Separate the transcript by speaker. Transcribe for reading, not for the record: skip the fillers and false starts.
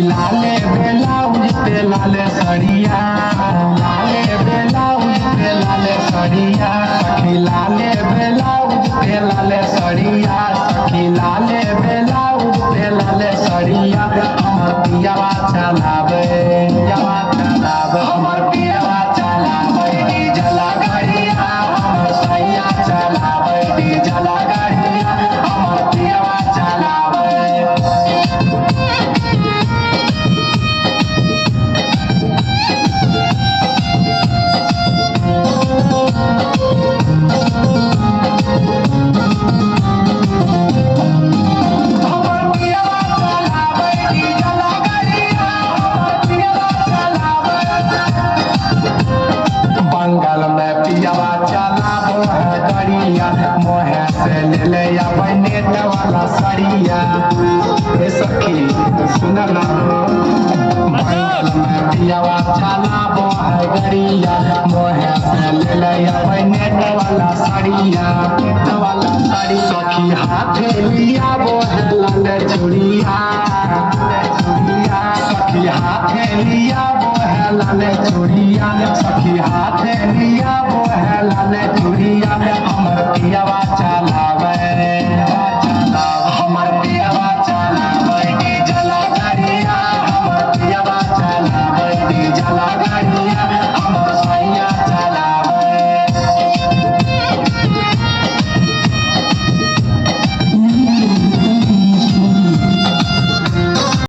Speaker 1: लाले ब्लाउज पे लाले सड़िया लाले ब्लाउज पे लाले सड़िया सखी लाले ब्लाउज पे लाले सड़िया सखी लाले ब्लाउज पे लाले सड़िया हमर पियावा चलावे हमर पियावा चलावे डीजल गाड़िया हमर सैया चलावे डीजल गाड़िया हमर पियावा चलावे। बंगाल में पियावा चलाबो है गड़िया मोहे से ले ले आवे नेट वाला सड़िया ए सखी सुन ना बंगाल में पियावा चलाबो है गड़िया मोहे से ले ले आवे नेट वाला सड़िया सखी हाथे लियाबो है लाल चूड़िया सखी हाथे लियाबो है लाल चूड़िया सखी हाथे लियाबो